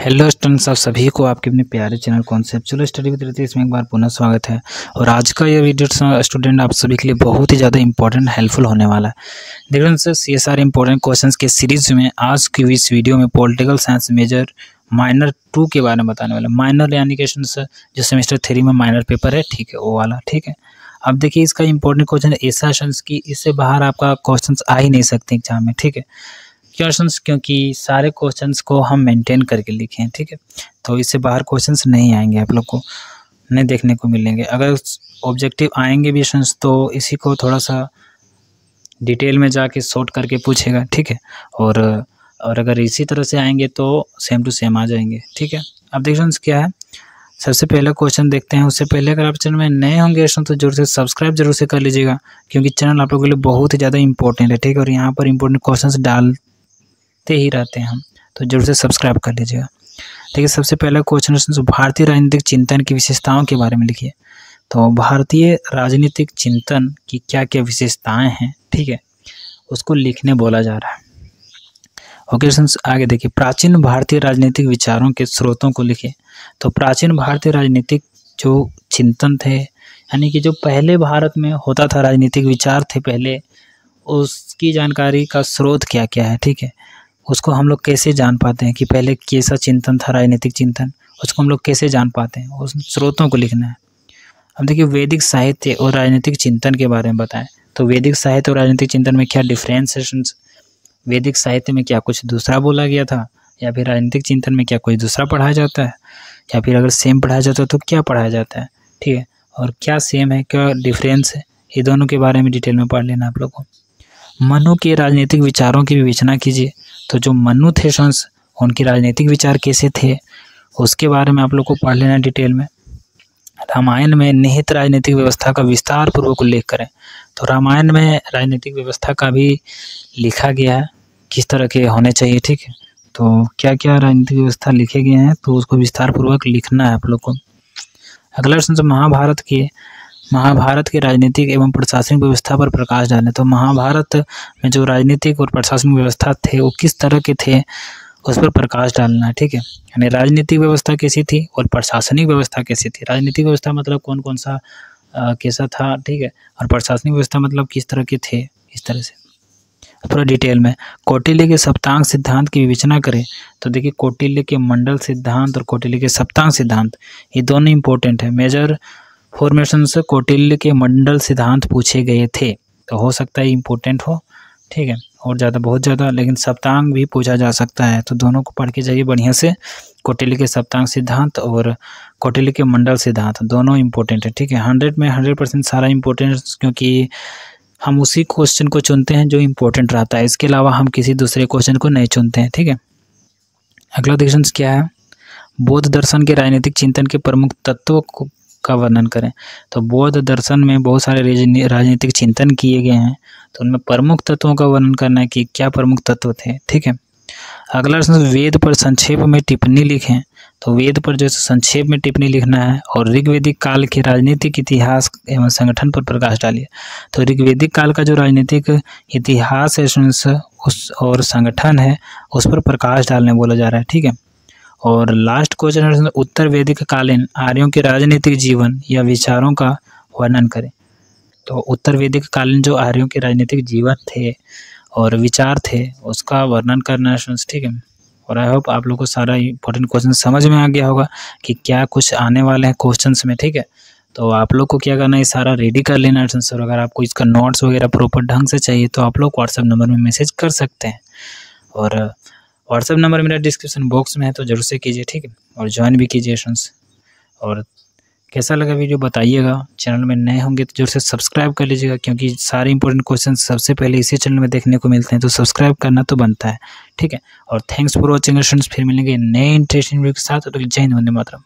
Hello students, आप सभी को आपके अपने प्यारे channel conceptual study with Ritesh में एक बार पुनः स्वागत है। और आज का ये वीडियो स्टूडेंट आप सभी के लिए बहुत ही ज़्यादा इंपॉर्टेंट हेल्पफुल होने वाला है। देखिए सर, CSR इंपॉर्टेंट क्वेश्चंस के सीरीज में आज की इस वीडियो में पॉलिटिकल साइंस मेजर माइनर 2 के बारे में बताने वाला। माइनर यानी कि जो सेमेस्टर 3 में माइनर पेपर है, ठीक है, वो वाला, ठीक है। अब देखिए इसका इंपॉर्टेंट क्वेश्चन ऐसा की इससे बाहर आपका क्वेश्चन आ ही नहीं सकते एग्जाम में, ठीक है। क्वेश्चंस क्योंकि सारे क्वेश्चंस को हम मेंटेन करके लिखे हैं, ठीक है, तो इससे बाहर क्वेश्चंस नहीं आएंगे, आप लोग को नहीं देखने को मिलेंगे। अगर ऑब्जेक्टिव आएंगे भी तो इसी को थोड़ा सा डिटेल में जाके शॉर्ट करके पूछेगा, ठीक है। और अगर इसी तरह से आएंगे तो सेम टू सेम आ जाएंगे, ठीक है। अब देखिए क्या है, सबसे पहला क्वेश्चन देखते हैं। उससे पहले अगर आप चैनल में नए होंगे तो जरूर से सब्सक्राइब जरूर से कर लीजिएगा, क्योंकि चैनल आप लोगों के लिए बहुत ही ज़्यादा इंपॉर्टेंट है, ठीक है। और यहाँ पर इंपॉर्टेंट क्वेश्चंस डालते ही रहते हैं हम, तो जरूर से सब्सक्राइब कर लीजिएगा। देखिए सबसे पहला क्वेश्चन, भारतीय राजनीतिक चिंतन की विशेषताओं के बारे में लिखिए। तो भारतीय राजनीतिक चिंतन की क्या क्या विशेषताएं हैं, ठीक है, उसको लिखने बोला जा रहा है। ओके फ्रेंड्स, आगे देखिए, प्राचीन भारतीय राजनीतिक विचारों के स्रोतों को लिखिए। तो प्राचीन भारतीय राजनीतिक जो चिंतन थे, यानी कि जो पहले भारत में होता था, राजनीतिक विचार थे पहले, उसकी जानकारी का स्रोत क्या क्या है, ठीक है। उसको हम लोग कैसे जान पाते हैं कि पहले कैसा चिंतन था, राजनीतिक चिंतन, उसको हम लोग कैसे जान पाते हैं, उस स्रोतों को लिखना है। अब देखिए, वैदिक साहित्य और राजनीतिक चिंतन के बारे में बताएं। तो वैदिक साहित्य और राजनीतिक चिंतन में क्या डिफरेंशिएशन, वैदिक साहित्य में क्या कुछ दूसरा बोला गया था, या फिर राजनीतिक चिंतन में क्या कुछ दूसरा पढ़ाया जाता है, या फिर अगर सेम पढ़ाया जाता है तो क्या पढ़ाया जाता है, ठीक है। और क्या सेम है, क्या डिफरेंस है, ये दोनों के बारे में डिटेल में पढ़ लेना आप लोग को। मनु के राजनीतिक विचारों की विवेचना कीजिए। तो जो मनु थे उनके राजनीतिक विचार कैसे थे, उसके बारे में आप लोग को पढ़ लेना डिटेल में। रामायण में निहित राजनीतिक व्यवस्था का विस्तार पूर्वक उल्लेख करें। तो रामायण में राजनीतिक व्यवस्था का भी लिखा गया है, किस तरह के होने चाहिए, ठीक है। तो क्या क्या राजनीतिक व्यवस्था लिखे गए हैं, तो उसको विस्तार पूर्वक लिखना है आप लोग को। अगला प्रश्न, महाभारत के राजनीतिक एवं प्रशासनिक व्यवस्था पर प्रकाश डालें। तो महाभारत में जो राजनीतिक और प्रशासनिक व्यवस्था थे वो किस तरह के थे, उस पर प्रकाश डालना है, ठीक है। यानी राजनीतिक व्यवस्था कैसी थी और प्रशासनिक व्यवस्था कैसी थी। राजनीतिक व्यवस्था मतलब कौन कौन सा कैसा था, ठीक है, और प्रशासनिक व्यवस्था मतलब किस तरह के थे, इस तरह से पूरा डिटेल में। कौटिल्य के सप्तांग सिद्धांत की विवेचना करें। तो देखिए, कौटिल्य के मंडल सिद्धांत और कौटिल्य के सप्तांग सिद्धांत, ये दोनों इंपॉर्टेंट है। मेजर फॉर्मेशन से कौटिल्य के मंडल सिद्धांत पूछे गए थे, तो हो सकता है इंपॉर्टेंट हो, ठीक है, और ज़्यादा बहुत ज़्यादा। लेकिन सप्तांग भी पूछा जा सकता है, तो दोनों को पढ़ के जाइए बढ़िया से। कौटिल्य के सप्तांग सिद्धांत और कौटिल्य के मंडल सिद्धांत दोनों इंपॉर्टेंट है, ठीक है। 100 में 100% सारा इंपॉर्टेंट, क्योंकि हम उसी क्वेश्चन को चुनते हैं जो इंपॉर्टेंट रहता है। इसके अलावा हम किसी दूसरे क्वेश्चन को नहीं चुनते हैं, ठीक है। अगला क्वेश्चन क्या है, बौद्ध दर्शन के राजनीतिक चिंतन के प्रमुख तत्वों का वर्णन करें। तो बौद्ध दर्शन में बहुत सारे राजनीतिक चिंतन किए गए हैं, तो उनमें प्रमुख तत्वों का वर्णन करना है कि क्या प्रमुख तत्व थे, ठीक है। अगला प्रश्न, वेद पर संक्षेप में टिप्पणी लिखें। तो वेद पर जो संक्षेप में टिप्पणी लिखना है, और ऋग्वेदिक काल के राजनीतिक इतिहास एवं संगठन पर प्रकाश डालिए। तो ऋग्वेदिक काल का जो राजनीतिक इतिहास है उस और संगठन है, उस पर प्रकाश डालने बोला जा रहा है, ठीक है। और लास्ट क्वेश्चन है, उत्तर वैदिक कालीन आर्यों के राजनीतिक जीवन या विचारों का वर्णन करें। तो उत्तर वैदिक कालीन जो आर्यों के राजनीतिक जीवन थे और विचार थे, उसका वर्णन करना है, ठीक है। और आई होप आप लोग को सारा इंपॉर्टेंट क्वेश्चन समझ में आ गया होगा कि क्या कुछ आने वाले हैं क्वेश्चंस में, ठीक है। तो आप लोग को क्या करना है, सारा रेडी कर लेना है। और अगर आपको इसका नोट्स वगैरह प्रॉपर ढंग से चाहिए तो आप लोग व्हाट्सएप नंबर में मैसेज कर सकते हैं, और व्हाट्सएप नंबर मेरा डिस्क्रिप्शन बॉक्स में है, तो जरूर से कीजिए, ठीक है, और ज्वाइन भी कीजिए फ्रेंड्स। और कैसा लगा वीडियो बताइएगा। चैनल में नए होंगे तो जरूर से सब्सक्राइब कर लीजिएगा, क्योंकि सारे इंपॉर्टेंट क्वेश्चन सबसे पहले इसी चैनल में देखने को मिलते हैं, तो सब्सक्राइब करना तो बनता है, ठीक है। और थैंक्स फॉर वॉचिंग फ्रेंड्स, फिर मिलेंगे नए इंटरेस्टिंग वीडियो के साथ। जय हिंद, वंदे मातरम।